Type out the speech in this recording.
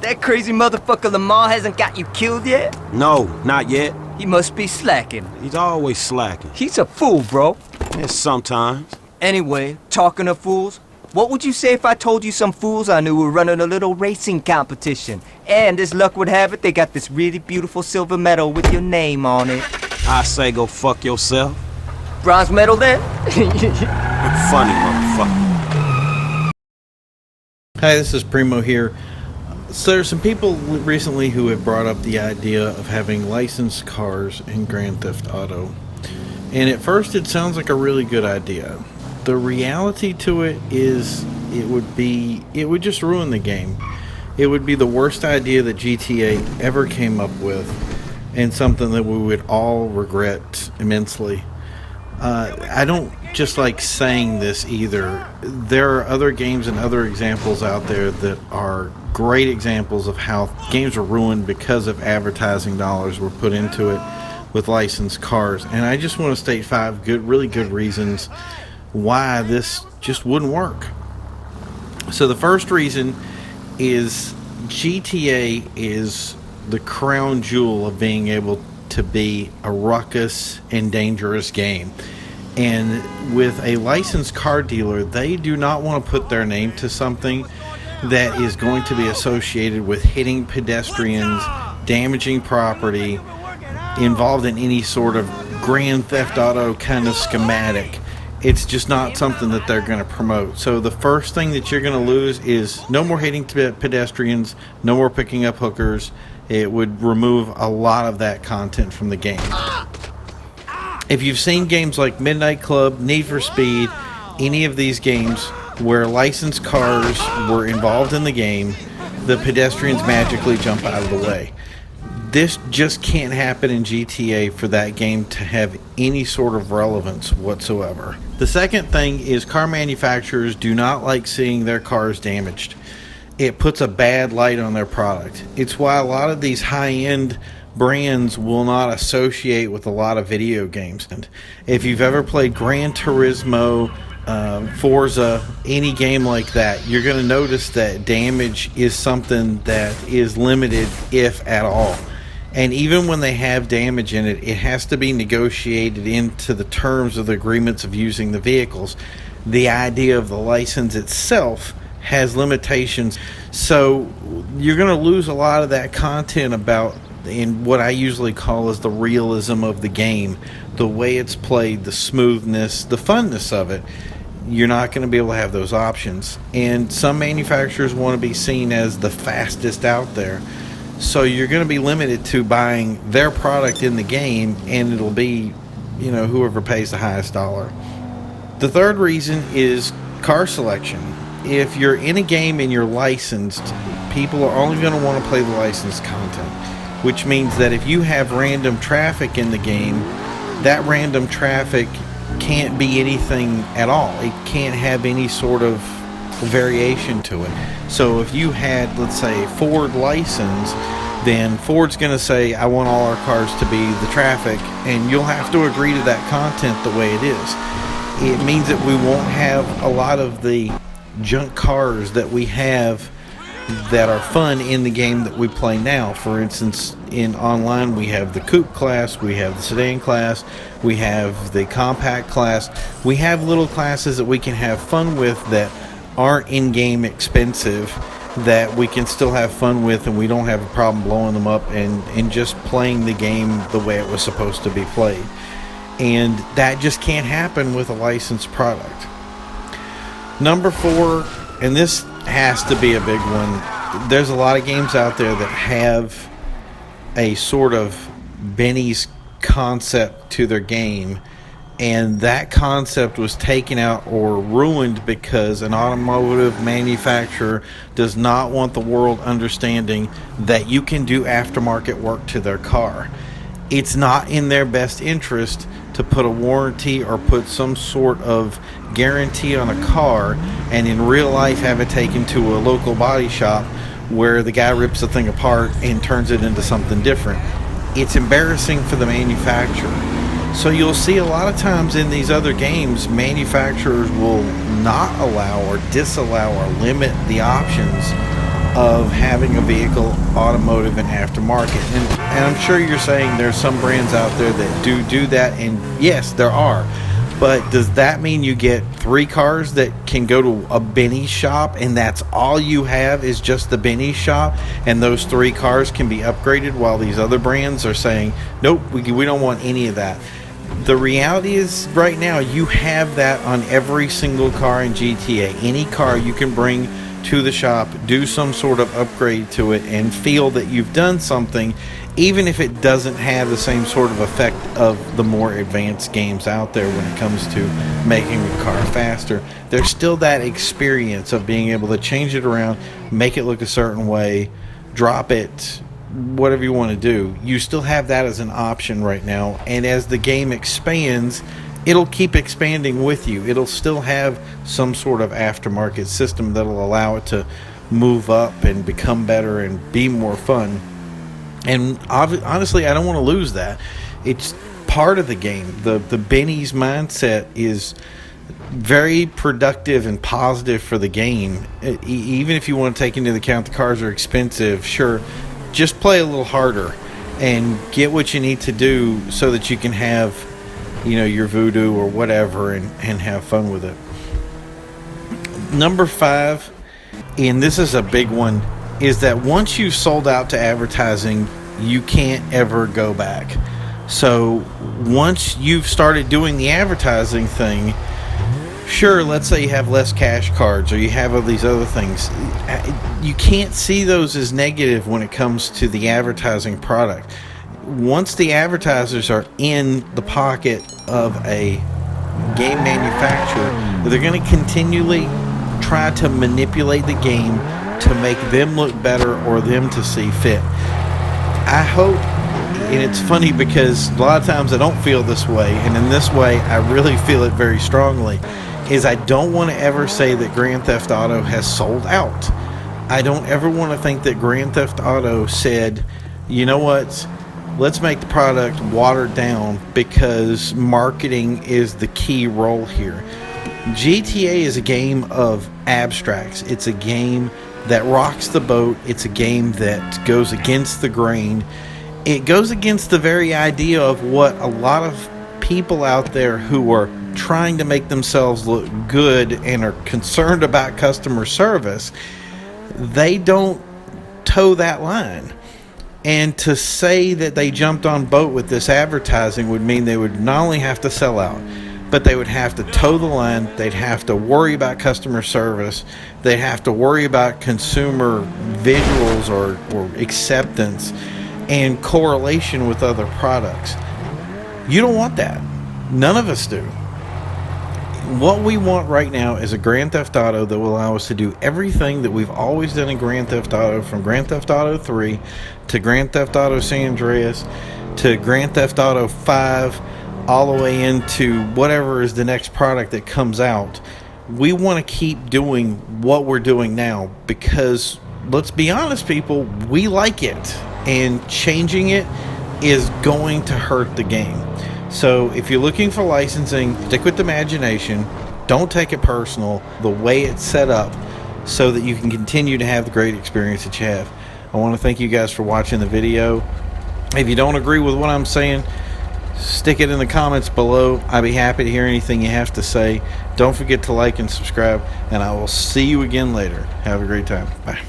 That crazy motherfucker Lamar hasn't got you killed yet? No, not yet. He must be slacking. He's always slacking. He's a fool, bro. Yes, sometimes. Anyway, talking of fools, what would you say if I told you some fools I knew were running a little racing competition? And as luck would have it, they got this really beautiful silver medal with your name on it. I say go fuck yourself. Bronze medal then? Funny motherfucker. Hi, this is Primo here. So there's some people recently who have brought up the idea of having licensed cars in Grand Theft Auto. And at first it sounds like a really good idea. The reality to it is it would just ruin the game. It would be the worst idea that GTA ever came up with, and something that we would all regret immensely. I don't just like saying this either. There are other games and other examples out there that are great examples of how games are ruined because of advertising dollars were put into it with licensed cars. And I just want to state 5 really good reasons why this just wouldn't work. So the first reason is GTA is the crown jewel of being able to be a ruckus and dangerous game. And with a licensed car dealer, they do not want to put their name to something that is going to be associated with hitting pedestrians, damaging property, involved in any sort of Grand Theft Auto kind of schematic. It's just not something that they're going to promote. So the first thing that you're going to lose is no more hitting pedestrians, no more picking up hookers. It would remove a lot of that content from the game. If you've seen games like Midnight Club, Need for Speed, any of these games where licensed cars were involved in the game, the pedestrians magically jump out of the way. This just can't happen in GTA for that game to have any sort of relevance whatsoever. The second thing is car manufacturers do not like seeing their cars damaged. It puts a bad light on their product. It's why a lot of these high-end brands will not associate with a lot of video games. And if you've ever played Gran Turismo, Forza, any game like that, you're going to notice that damage is something that is limited, if at all. And even when they have damage in it, it has to be negotiated into the terms of the agreements of using the vehicles. The idea of the license itself has limitations, so you're going to lose a lot of that content about in what I usually call as the realism of the game, the way it's played, the smoothness, the funness of it. You're not going to be able to have those options, and some manufacturers want to be seen as the fastest out there, so you're going to be limited to buying their product in the game, and it'll be, whoever pays the highest dollar. The third reason is car selection. If you're in a game and you're licensed, people are only going to want to play the licensed content, which means that if you have random traffic in the game, that random traffic can't be anything at all. It can't have any sort of variation to it. So if you had, let's say, Ford license, then Ford's going to say, I want all our cars to be the traffic, and you'll have to agree to that content the way it is. It means that we won't have a lot of the junk cars that we have that are fun in the game that we play now. For instance, in online we have the coupe class, we have the sedan class, we have the compact class. We have little classes that we can have fun with that aren't in-game expensive, that we can still have fun with, and we don't have a problem blowing them up and just playing the game the way it was supposed to be played. And that just can't happen with a licensed product. Number 4, and this has to be a big one, there's a lot of games out there that have a sort of Benny's concept to their game, and that concept was taken out or ruined because an automotive manufacturer does not want the world understanding that you can do aftermarket work to their car. It's not in their best interest to put a warranty or put some sort of guarantee on a car and in real life have it taken to a local body shop where the guy rips the thing apart and turns it into something different. It's embarrassing for the manufacturer. So you'll see a lot of times in these other games, manufacturers will not allow or disallow or limit the options of having a vehicle automotive and aftermarket. And I'm sure you're saying there's some brands out there that do that, and yes, there are. But does that mean you get 3 cars that can go to a Benny shop, and that's all you have is just the Benny shop, and those 3 cars can be upgraded, while these other brands are saying, nope, we don't want any of that? The reality is, right now, you have that on every single car in GTA. Any car you can bring to the shop, do some sort of upgrade to it, and feel that you've done something, even if it doesn't have the same sort of effect of the more advanced games out there when it comes to making a car faster. There's still that experience of being able to change it around, make it look a certain way, drop it, whatever you want to do. You still have that as an option right now, and as the game expands, it'll keep expanding with you. It'll still have some sort of aftermarket system that'll allow it to move up and become better and be more fun. And honestly, I don't want to lose that. It's part of the game. The Benny's mindset is very productive and positive for the game. Even if you want to take into account the cars are expensive, sure, just play a little harder and get what you need to do so that you can have, you know, your voodoo or whatever and have fun with it. Number 5, and this is a big one, is that once you've sold out to advertising, you can't ever go back. So once you've started doing the advertising thing, sure, let's say you have less cash cards or you have all these other things, you can't see those as negative when it comes to the advertising product. Once the advertisers are in the pocket of a game manufacturer, they're going to continually try to manipulate the game to make them look better or them to see fit. I hope, and it's funny because a lot of times I don't feel this way, and in this way I really feel it very strongly, is I don't want to ever say that Grand Theft Auto has sold out. I don't ever want to think that Grand Theft Auto said, you know what, let's make the product watered down because marketing is the key role here. GTA is a game of abstracts. It's a game that rocks the boat. It's a game that goes against the grain. It goes against the very idea of what a lot of people out there who are trying to make themselves look good and are concerned about customer service, they don't toe that line. And to say that they jumped on boat with this advertising would mean they would not only have to sell out, but they would have to toe the line. They'd have to worry about customer service. They'd have to worry about consumer visuals or acceptance and correlation with other products. You don't want that. None of us do. What we want right now is a Grand Theft Auto that will allow us to do everything that we've always done in Grand Theft Auto, from Grand Theft Auto 3 to Grand Theft Auto San Andreas to Grand Theft Auto 5, all the way into whatever is the next product that comes out. We want to keep doing what we're doing now because, let's be honest, people, we like it, and changing it is going to hurt the game. So if you're looking for licensing, stick with the imagination. Don't take it personal, the way it's set up, so that you can continue to have the great experience that you have. I want to thank you guys for watching the video. If you don't agree with what I'm saying, stick it in the comments below. I'd be happy to hear anything you have to say. Don't forget to like and subscribe, and I will see you again later. Have a great time. Bye.